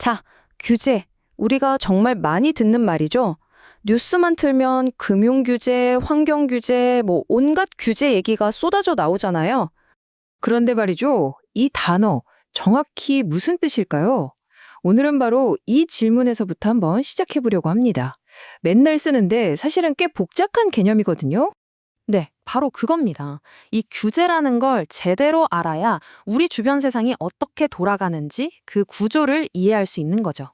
자, 규제. 우리가 정말 많이 듣는 말이죠. 뉴스만 틀면 금융 규제, 환경 규제, 온갖 규제 얘기가 쏟아져 나오잖아요. 그런데 말이죠. 이 단어 정확히 무슨 뜻일까요? 오늘은 바로 이 질문에서부터 한번 시작해 보려고 합니다. 맨날 쓰는데 사실은 꽤 복잡한 개념이거든요. 네, 바로 그겁니다. 이 규제라는 걸 제대로 알아야 우리 주변 세상이 어떻게 돌아가는지 그 구조를 이해할 수 있는 거죠.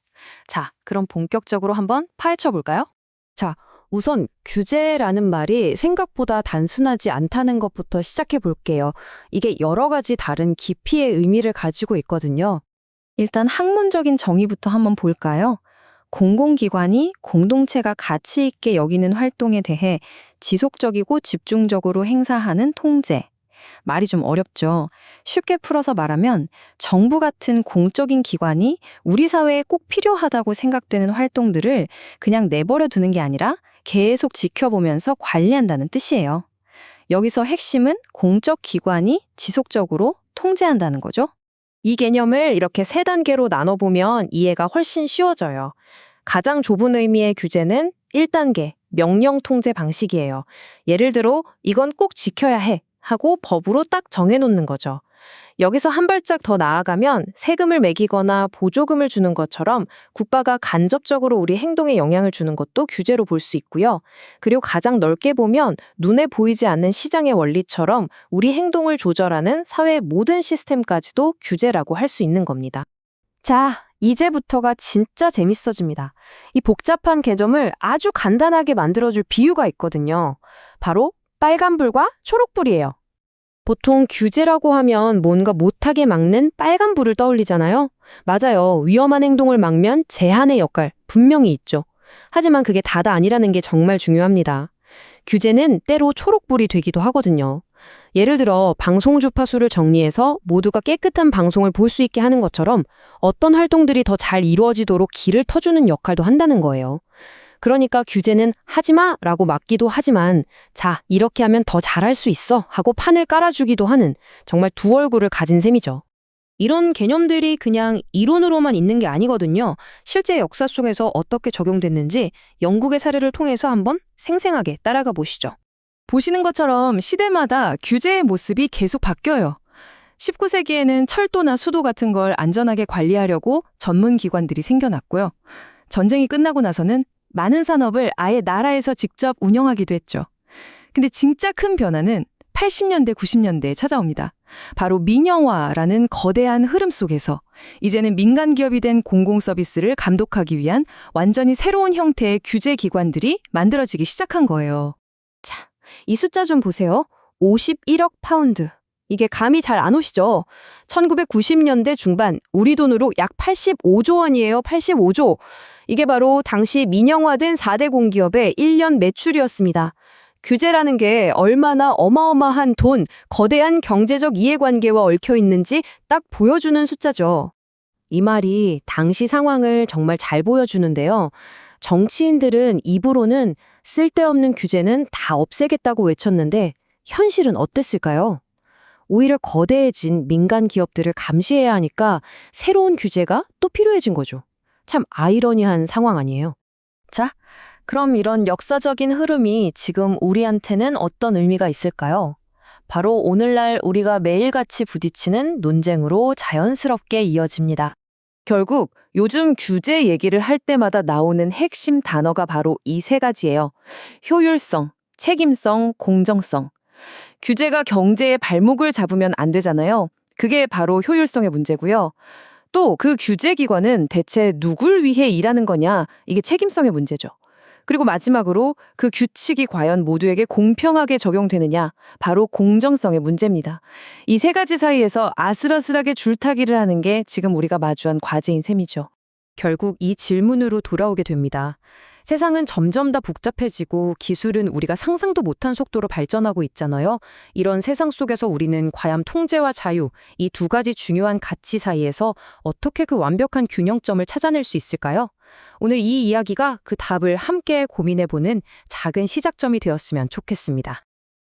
자, 그럼 본격적으로 한번 파헤쳐 볼까요? 우선 규제라는 말이 생각보다 단순하지 않다는 것부터 시작해 볼게요. 이게 여러 가지 다른 깊이의 의미를 가지고 있거든요. 일단 학문적인 정의부터 한번 볼까요? 공공기관이 공동체가 가치 있게 여기는 활동에 대해 지속적이고 집중적으로 행사하는 통제. 말이 좀 어렵죠. 쉽게 풀어서 말하면 정부 같은 공적인 기관이 우리 사회에 꼭 필요하다고 생각되는 활동들을 그냥 내버려 두는 게 아니라 계속 지켜보면서 관리한다는 뜻이에요. 여기서 핵심은 공적 기관이 지속적으로 통제한다는 거죠. 이 개념을 이렇게 세 단계로 나눠보면 이해가 훨씬 쉬워져요. 가장 좁은 의미의 규제는 1단계, 명령 통제 방식이에요. 예를 들어 이건 꼭 지켜야 해 하고 법으로 딱 정해놓는 거죠. 여기서 한 발짝 더 나아가면 세금을 매기거나 보조금을 주는 것처럼 국가가 간접적으로 우리 행동에 영향을 주는 것도 규제로 볼 수 있고요. 그리고 가장 넓게 보면 눈에 보이지 않는 시장의 원리처럼 우리 행동을 조절하는 사회의 모든 시스템까지도 규제라고 할 수 있는 겁니다. 자, 이제부터가 진짜 재밌어집니다. 이 복잡한 개념을 아주 간단하게 만들어줄 비유가 있거든요. 바로 빨간불과 초록불이에요. 보통 규제라고 하면 뭔가 못하게 막는 빨간불을 떠올리잖아요. 맞아요. 위험한 행동을 막면 제한의 역할 분명히 있죠. 하지만 그게 다다 아니라는 게 정말 중요합니다. 규제는 때로 초록불이 되기도 하거든요. 예를 들어 방송 주파수를 정리해서 모두가 깨끗한 방송을 볼 수 있게 하는 것처럼 어떤 활동들이 더 잘 이루어지도록 길을 터주는 역할도 한다는 거예요. 그러니까 규제는 하지마 라고 막기도 하지만 자, 이렇게 하면 더 잘할 수 있어 하고 판을 깔아주기도 하는 정말 두 얼굴을 가진 셈이죠. 이런 개념들이 그냥 이론으로만 있는 게 아니거든요. 실제 역사 속에서 어떻게 적용됐는지 영국의 사례를 통해서 한번 생생하게 따라가 보시죠. 보시는 것처럼 시대마다 규제의 모습이 계속 바뀌어요. 19세기에는 철도나 수도 같은 걸 안전하게 관리하려고 전문 기관들이 생겨났고요. 전쟁이 끝나고 나서는 많은 산업을 아예 나라에서 직접 운영하기도 했죠. 근데 진짜 큰 변화는 80년대, 90년대에 찾아옵니다. 바로 민영화라는 거대한 흐름 속에서 이제는 민간 기업이 된 공공 서비스를 감독하기 위한 완전히 새로운 형태의 규제 기관들이 만들어지기 시작한 거예요. 자, 이 숫자 좀 보세요. 51억 파운드. 이게 감이 잘 안 오시죠? 1990년대 중반 우리 돈으로 약 85조 원이에요. 85조. 이게 바로 당시 민영화된 4대 공기업의 1년 매출이었습니다. 규제라는 게 얼마나 어마어마한 돈, 거대한 경제적 이해관계와 얽혀 있는지 딱 보여주는 숫자죠. 이 말이 당시 상황을 정말 잘 보여주는데요. 정치인들은 입으로는 쓸데없는 규제는 다 없애겠다고 외쳤는데 현실은 어땠을까요? 오히려 거대해진 민간 기업들을 감시해야 하니까 새로운 규제가 또 필요해진 거죠. 참 아이러니한 상황 아니에요? 자, 그럼 이런 역사적인 흐름이 지금 우리한테는 어떤 의미가 있을까요? 바로 오늘날 우리가 매일같이 부딪히는 논쟁으로 자연스럽게 이어집니다. 결국 요즘 규제 얘기를 할 때마다 나오는 핵심 단어가 바로 이 세 가지예요. 효율성, 책임성, 공정성. 규제가 경제의 발목을 잡으면 안 되잖아요. 그게 바로 효율성의 문제고요. 또 그 규제 기관은 대체 누굴 위해 일하는 거냐? 이게 책임성의 문제죠. 그리고 마지막으로 그 규칙이 과연 모두에게 공평하게 적용되느냐? 바로 공정성의 문제입니다. 이 세 가지 사이에서 아슬아슬하게 줄타기를 하는 게 지금 우리가 마주한 과제인 셈이죠. 결국 이 질문으로 돌아오게 됩니다. 세상은 점점 더 복잡해지고 기술은 우리가 상상도 못한 속도로 발전하고 있잖아요. 이런 세상 속에서 우리는 과연 통제와 자유, 이 두 가지 중요한 가치 사이에서 어떻게 그 완벽한 균형점을 찾아낼 수 있을까요? 오늘 이 이야기가 그 답을 함께 고민해보는 작은 시작점이 되었으면 좋겠습니다.